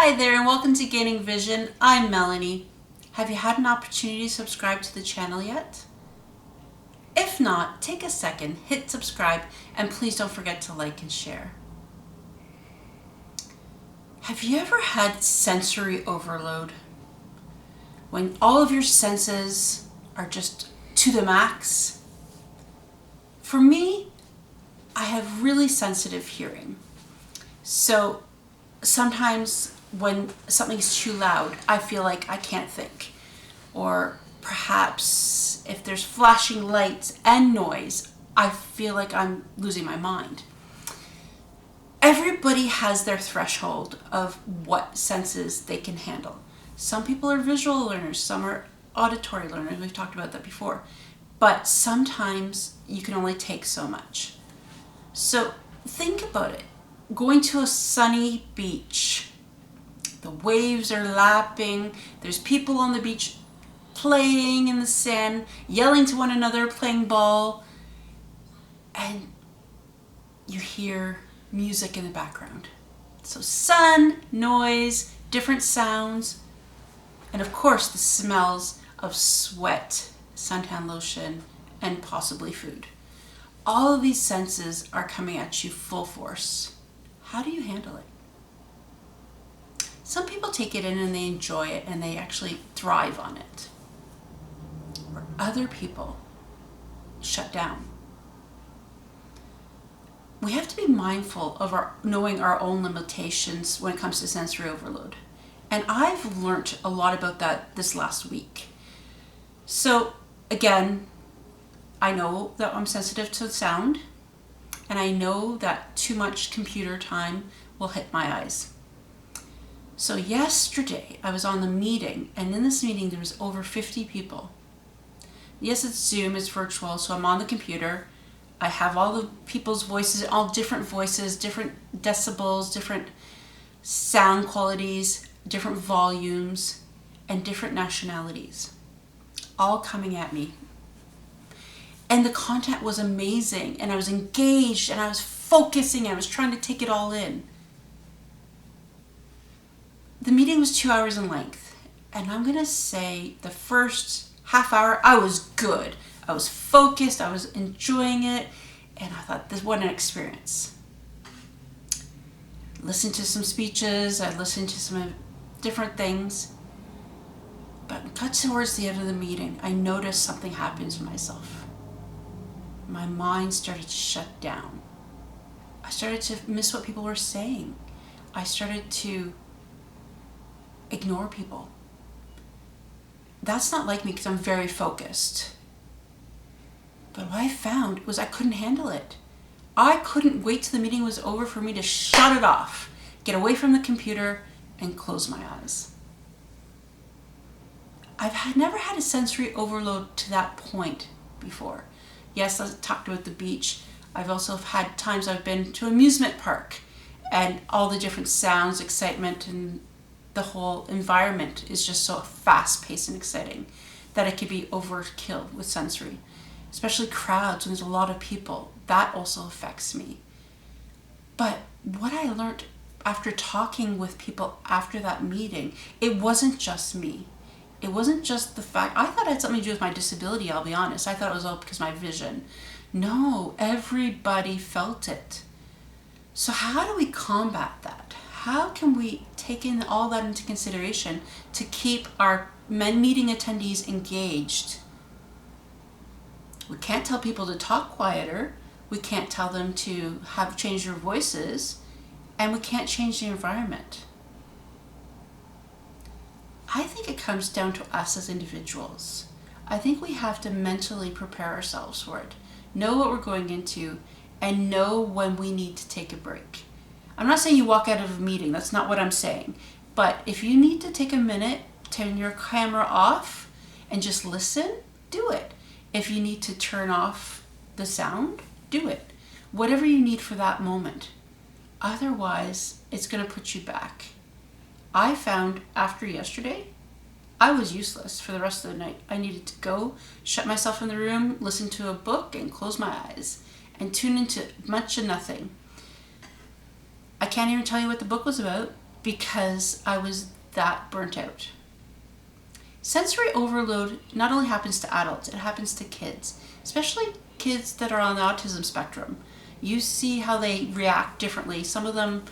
Hi there and welcome to Gaining Vision. I'm Melanie. Have you had an opportunity to subscribe to the channel yet? If not, take a second, hit subscribe, and please don't forget to like and share. Have you ever had sensory overload? When all of your senses are just to the max? For me, I have really sensitive hearing. So sometimes when something's too loud, I feel like I can't think. Or perhaps if there's flashing lights and noise, I feel like I'm losing my mind. Everybody has their threshold of what senses they can handle. Some people are visual learners, some are auditory learners. We've talked about that before. But sometimes you can only take so much. So think about it. Going to a sunny beach. The waves are lapping. There's people on the beach playing in the sand, yelling to one another, playing ball. And you hear music in the background. So sun, noise, different sounds, and of course the smells of sweat, suntan lotion, and possibly food. All of these senses are coming at you full force. How do you handle it? Some people take it in and they enjoy it and they actually thrive on it. Or other people shut down. We have to be mindful of knowing our own limitations when it comes to sensory overload. And I've learned a lot about that this last week. So again, I know that I'm sensitive to sound, and I know that too much computer time will hit my eyes. So yesterday I was on the meeting, and in this meeting there was over 50 people. Yes, it's Zoom, it's virtual, so I'm on the computer. I have all the people's voices, all different voices, different decibels, different sound qualities, different volumes, and different nationalities, all coming at me. And the content was amazing, and I was engaged, and I was focusing, I was trying to take it all in. The meeting was 2 hours in length, and I'm gonna say the first half hour, I was good. I was focused, I was enjoying it, and I thought, what an experience. Listened to some speeches, I listened to some different things, but got towards the end of the meeting, I noticed something happened to myself. My mind started to shut down. I started to miss what people were saying. I started to ignore people. That's not like me because I'm very focused. But what I found was I couldn't handle it. I couldn't wait till the meeting was over for me to shut it off, get away from the computer, and close my eyes. I've never had a sensory overload to that point before. Yes, I talked about the beach. I've also had times I've been to an amusement park, and all the different sounds, excitement, and the whole environment is just so fast-paced and exciting that it could be overkill with sensory. Especially crowds, when there's a lot of people, that also affects me. But what I learned after talking with people after that meeting, it wasn't just me. It wasn't just the fact, I thought it had something to do with my disability, I'll be honest. I thought it was all because of my vision. No, everybody felt it. So how do we combat that? How can we take in all that into consideration to keep our meeting attendees engaged? We can't tell people to talk quieter. We can't tell them to change their voices, and we can't change the environment. I think it comes down to us as individuals. I think we have to mentally prepare ourselves for it, know what we're going into, and know when we need to take a break. I'm not saying you walk out of a meeting, that's not what I'm saying. But if you need to take a minute, turn your camera off, and just listen, do it. If you need to turn off the sound, do it. Whatever you need for that moment. Otherwise, it's going to put you back. I found after yesterday, I was useless for the rest of the night. I needed to go, shut myself in the room, listen to a book, and close my eyes, and tune into much of nothing. I can't even tell you what the book was about. because I was that burnt out. Sensory overload not only happens to adults, it happens to kids, especially kids that are on the autism spectrum. You see how they react differently. Some of them,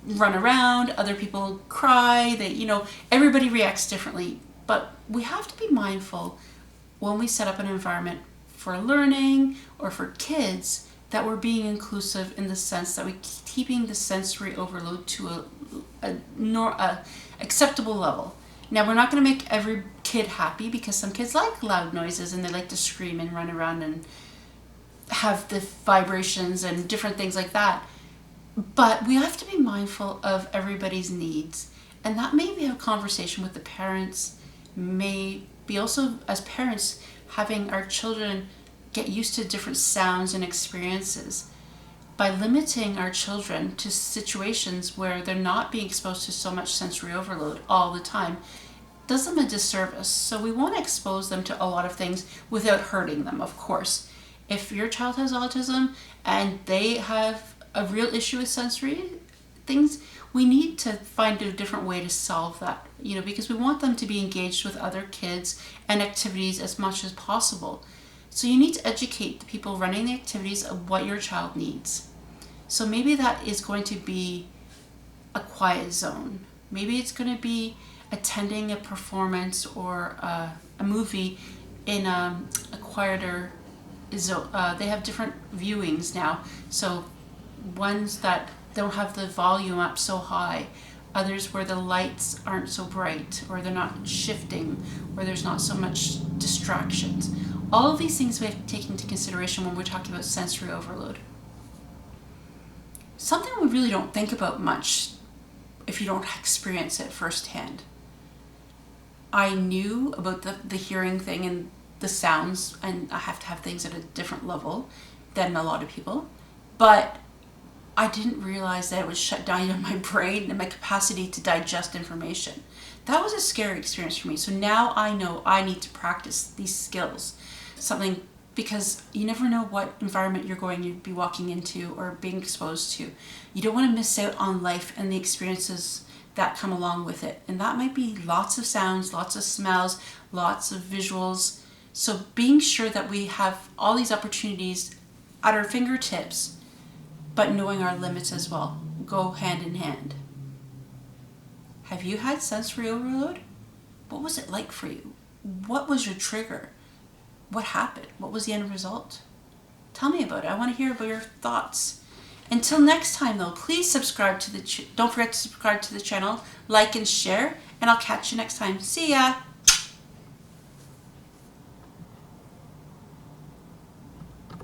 run around, other people cry, everybody reacts differently. But we have to be mindful when we set up an environment for learning or for kids that we're being inclusive in the sense that we're keeping the sensory overload to a acceptable level. Now, we're not going to make every kid happy, because some kids like loud noises and they like to scream and run around and have the vibrations and different things like that. But we have to be mindful of everybody's needs. And that may be a conversation with the parents, may be also, as parents, having our children get used to different sounds and experiences. By limiting our children to situations where they're not being exposed to so much sensory overload all the time, does them a disservice. So we want to expose them to a lot of things without hurting them, of course. If your child has autism and they have a real issue with sensory things, we need to find a different way to solve that, because we want them to be engaged with other kids and activities as much as possible. So you need to educate the people running the activities of what your child needs. So maybe that is going to be a quiet zone. Maybe it's going to be attending a performance or a movie in a quieter zone. They have different viewings now. So ones that don't have the volume up so high, others where the lights aren't so bright, or they're not shifting, or there's not so much distractions. All of these things we have to take into consideration when we're talking about sensory overload. Something we really don't think about much if you don't experience it firsthand. I knew about the hearing thing and the sounds, and I have to have things at a different level than a lot of people, but I didn't realize that it would shut down my brain and my capacity to digest information. That was a scary experience for me. So now I know I need to practice these skills. Because you never know what environment you're going to be walking into or being exposed to. You don't want to miss out on life and the experiences that come along with it. And that might be lots of sounds, lots of smells, lots of visuals. So being sure that we have all these opportunities at our fingertips, but knowing our limits as well, go hand in hand. Have you had sensory overload? What was it like for you? What was your trigger? What happened? What was the end result? Tell me about it. I want to hear about your thoughts. Until next time, though, please subscribe to don't forget to subscribe to the channel, like and share, and I'll catch you next time. See ya!